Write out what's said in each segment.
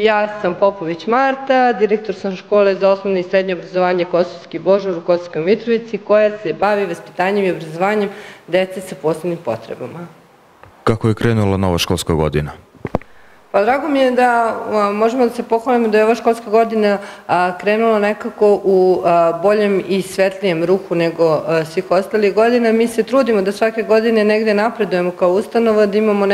Ja sam Popović Marta, direktor sam škole za osnovno i srednje obrazovanje Kosovski Božar u Kosovskoj Mitrovici, koja se bavi vaspitanjem i obrazovanjem dece sa posebnim potrebama. Kako je krenula nova školska godina? Pa drago mi je da možemo da se pohvalimo da je ova školska godina krenula nekako u boljem i svetlijem ruhu nego svih ostalih godina. Mi se trudimo da svake godine negde napredujemo kao ustanova, da imamo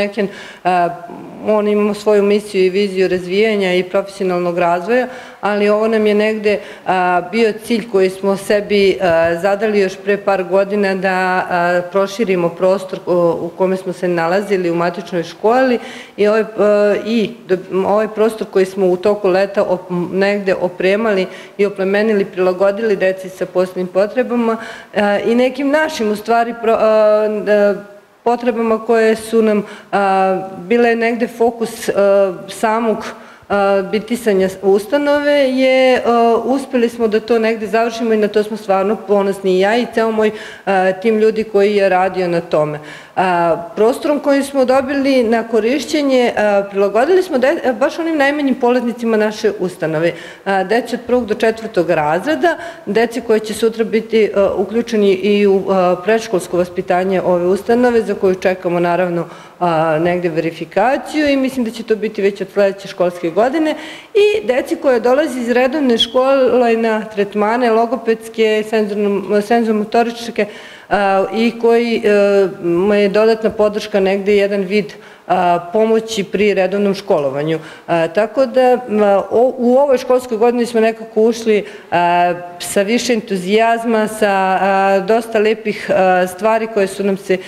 imamo svoju misiju i viziju razvijanja i profesionalnog razvoja, ali ovo nam je negde bio cilj koji smo sebi zadali još pre par godina da proširimo prostor u kome smo se nalazili u matičnoj školi i ovaj prostor koji smo u toku leta negde opremali i oplemenili, prilagodili deci sa posebnim potrebama i nekim našim u stvari potrebama koje su nam bile negde fokus samog bitisanja ustanove, uspeli smo da to negde završimo i na to smo stvarno ponosni i ja i ceo moj tim ljudi koji je radio na tome. Prostorom koji smo dobili na korišćenje prilagodili smo baš onim najmanjim polaznicima naše ustanove. Deci od 1. do 4. razreda, deci koji će sutra biti uključeni i u predškolsko vaspitanje ove ustanove, za koju čekamo naravno negde verifikaciju i mislim da će to biti već od sledeće školske godine, i deci koje dolazi iz redovne škole na tretmane logopedske, senzoromotoričke i koji je dodatna podrška negde jedan vid pomoći pri redovnom školovanju. Tako da u ovoj školskoj godini smo nekako ušli sa više entuzijazma, sa dosta lepih stvari koje su nam se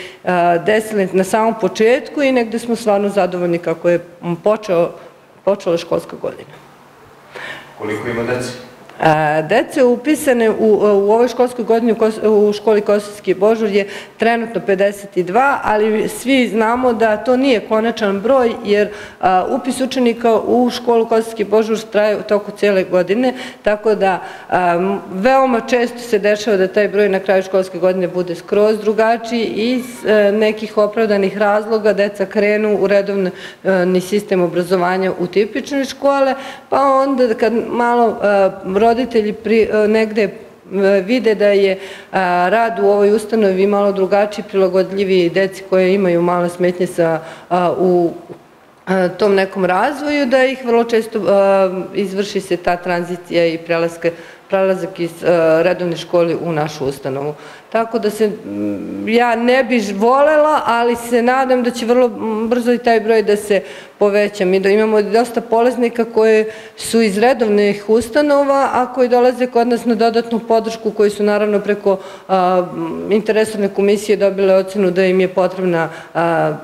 desile na samom početku i negde smo stvarno zadovoljni kako je počela školska godina. Koliko ima deci? Dece upisane u ovoj školskoj godini u školi Kosovski Božar je trenutno 52, ali svi znamo da to nije konačan broj, jer upis učenika u školu Kosovski Božar traje u toku cele godine, tako da veoma često se dešava da taj broj na kraju školske godine bude skroz drugačiji i iz nekih opravdanih razloga deca krenu u redovni sistem obrazovanja u tipične škole, pa onda kad malo roditelji negde vide da je rad u ovoj ustanovi malo drugačiji, prilagodljiviji deci koje imaju male smetnje u tom nekom razvoju, da ih vrlo često izvrši se ta tranzicija i prelazak iz redovne škole u našu ustanovu. Tako da ja ne bih volela, ali se nadam da će vrlo brzo i taj broj da se poveća. Mi imamo dosta polaznika koji su iz redovnih ustanova, a koji dolaze kod nas na dodatnu podršku, koji su naravno preko interesovne komisije dobile ocenu da im je potrebna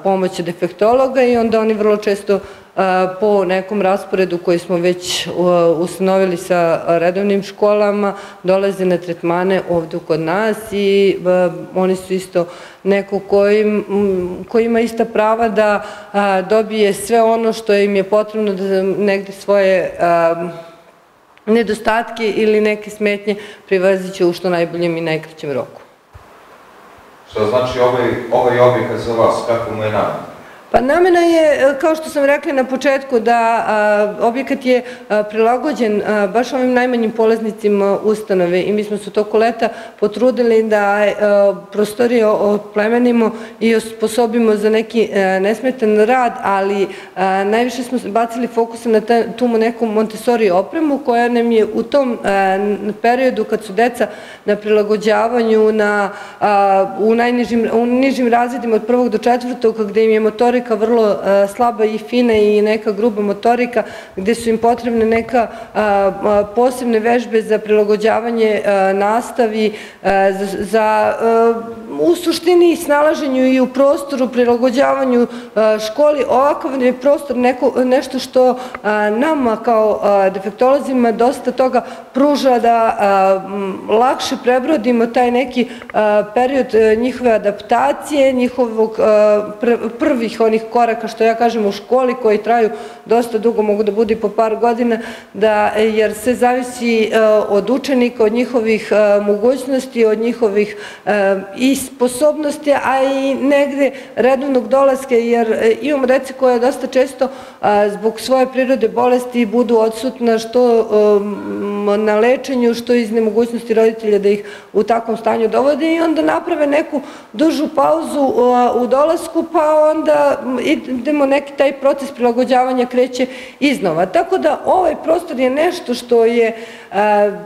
pomoć defektologa i onda oni vrlo često po nekom rasporedu koji smo već ustanovili sa redovnim školama dolaze na tretmane ovde kod nas i oni su isto neko ko ima ista prava da dobije sve ono što im je potrebno da negde svoje nedostatke ili neke smetnje privaziće u što najboljem i najkraćem roku. Šta znači ovaj objekat za vas, kako mu je namena? Pa namena je, kao što sam rekla na početku, da objekat je prilagođen baš ovim najmanjim polaznicima ustanove i mi smo se u toku leta potrudili da prostorije oplemenimo i osposobimo za neki nesmetan rad, ali najviše smo bacili fokusa na tu neku Montessori opremu koja nam je u tom periodu kad su deca na prilagođavanju u nižim razredima od 1. do 4. gde im je motorika vrlo slaba i fina i neka gruba motorika, gde su im potrebne neka posebne vežbe za prilagođavanje nastavi, u suštini snalaženju i u prostoru, prilagođavanju školi. Ovakav je prostor nešto što nama kao defektolozima dosta toga pruža da lakše prebrodimo taj neki period njihove adaptacije, njihovog prvih onih koraka, što ja kažem, u školi, koji traju dosta dugo, mogu da budu i po par godina, jer sve zavisi od učenika, od njihovih mogućnosti, od njihovih i sposobnosti, a i negde redovnog dolaska, jer imamo dece koje dosta često zbog svoje prirode bolesti budu odsutna što na lečenju, što iz nemogućnosti roditelja da ih u takvom stanju dovode i onda naprave neku dužu pauzu u dolasku, pa onda idemo neki taj proces prilagođavanja kreće iznova. Tako da ovaj prostor je nešto što je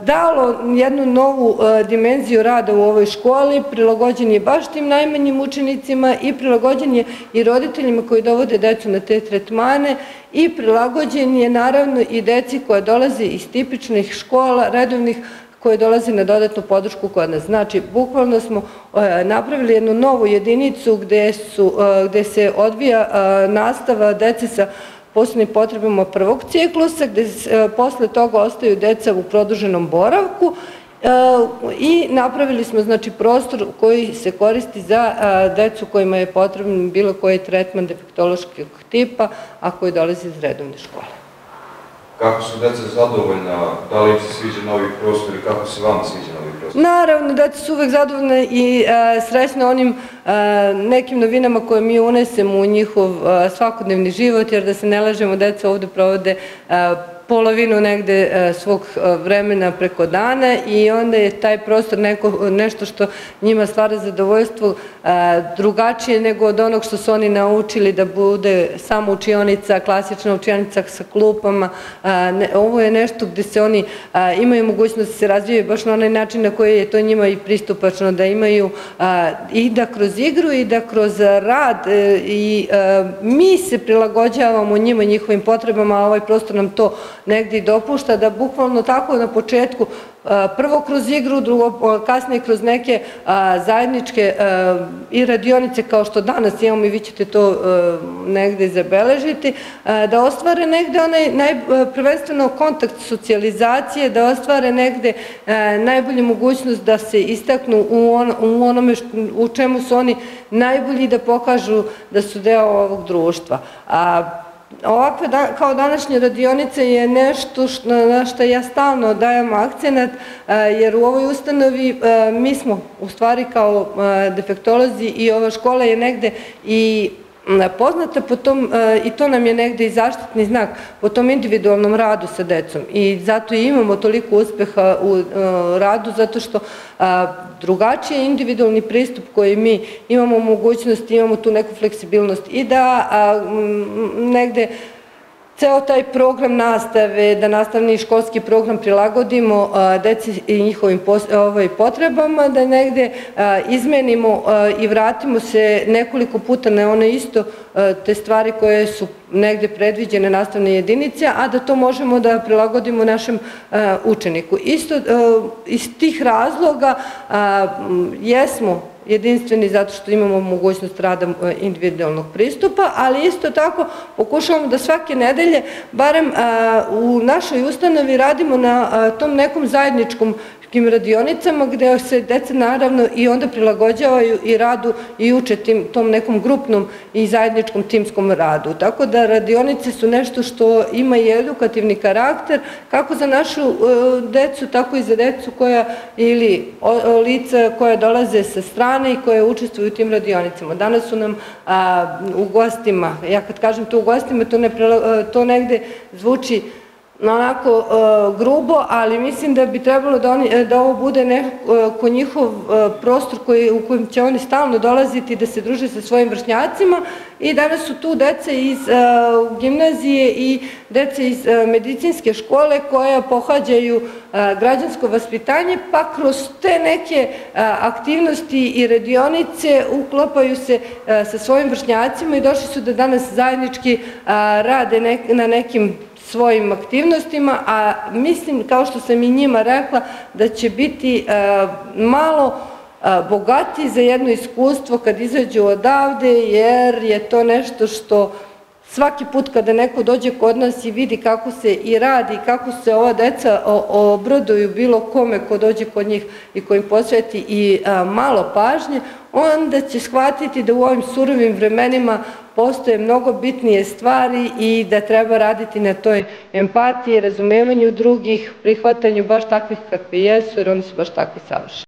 dalo jednu novu dimenziju rada u ovoj školi, prilagođen je baš tim najmanjim učenicima i prilagođen je i roditeljima koji dovode decu na te tretmane i prilagođen je naravno i deci koja dolaze iz tipičnih škola, redovnih, koje dolaze na dodatnu podršku kod nas. Znači, bukvalno smo napravili jednu novu jedinicu gde se odvija nastava dece sa posebnim potrebama prvog ciklusa, gde posle toga ostaju deca u produženom boravku i napravili smo znači prostor koji se koristi za decu kojima je potreban bilo koji tretman defektološkog tipa, a koji dolazi iz redovne škole. Kako su deca zadovoljna, da li im se sviđa novi prostor i kako se vama sviđa novi prostor? Naravno, deca su uvek zadovoljne i srećne onim nekim novinama koje mi unesemo u njihov svakodnevni život, jer da se ne lažemo, deca ovde provode polovinu negde svog vremena preko dana i onda je taj prostor nešto što njima stvara zadovoljstvo drugačije nego od onog što su oni naučili da bude samo učionica, klasična učionica sa klupama. Ovo je nešto gde se oni imaju mogućnost da se razvijaju baš na onaj način na koji je to njima i pristupačno, da imaju i da kroz igru i da kroz rad i mi se prilagođavamo njima i njihovim potrebama, a ovaj prostor nam to negdje i dopušta da bukvalno tako na početku, prvo kroz igru, drugo kasnije kroz neke zajedničke i radionice kao što danas imamo i vi ćete to negdje zabeležiti, da ostvare negdje onaj prvenstveno kontakt socijalizacije, da ostvare negdje najbolju mogućnost da se istaknu u onome u čemu su oni najbolji, da pokažu da su deo ovog društva. Ovakve kao današnje radionice je nešto na što ja stalno dajem akcenat, jer u ovoj ustanovi mi smo u stvari kao defektolozi i ova škola je negde i poznata po tom, i to nam je negde i zaštitni znak, po tom individualnom radu sa decom i zato i imamo toliko uspeha u radu, zato što drugačiji individualni pristup koji mi imamo mogućnost, imamo tu neku fleksibilnost i da negde ceo taj program nastave, da nastavni i školski program prilagodimo deci i njihovim potrebama, da negde izmenimo i vratimo se nekoliko puta na one isto te stvari koje su negde predviđene nastavne jedinice, a da to možemo da prilagodimo našem učeniku. Isto iz tih razloga jesmo jedinstveni zato što imamo mogućnost rada individualnog pristupa, ali isto tako pokušavamo da svake nedelje, barem u našoj ustanovi, radimo na tom nekom zajedničkom radionicama gde se deca naravno i onda prilagođavaju i radu i uče tom nekom grupnom i zajedničkom timskom radu. Tako da radionice su nešto što ima i edukativni karakter kako za našu decu, tako i za decu koja ili lica koja dolaze sa strane i koje učestvuju u tim radionicama. Danas su nam u gostima, ja kad kažem to u gostima, to negde zvuči onako grubo, ali mislim da bi trebalo da ovo bude neko njihov prostor u kojem će oni stalno dolaziti da se druže sa svojim vršnjacima i danas su tu deca iz gimnazije i deca iz medicinske škole koja pohađaju građansko vaspitanje, pa kroz te neke aktivnosti i radionice uklopaju se sa svojim vršnjacima i došli su da danas zajednički rade na nekim svojim aktivnostima, a mislim, kao što sam i njima rekla, da će biti malo bogatiji za jedno iskustvo kad izađu odavde, jer je to nešto što svaki put kada neko dođe kod nas i vidi kako se i radi i kako se ova deca obraduju bilo kome ko dođe kod njih i ko im posveti i malo pažnje, onda će shvatiti da u ovim surovim vremenima postoje mnogo bitnije stvari i da treba raditi na toj empatiji, razumevanju drugih, prihvatanju baš takvih kakvi jesu, jer oni su baš takvi savršeni.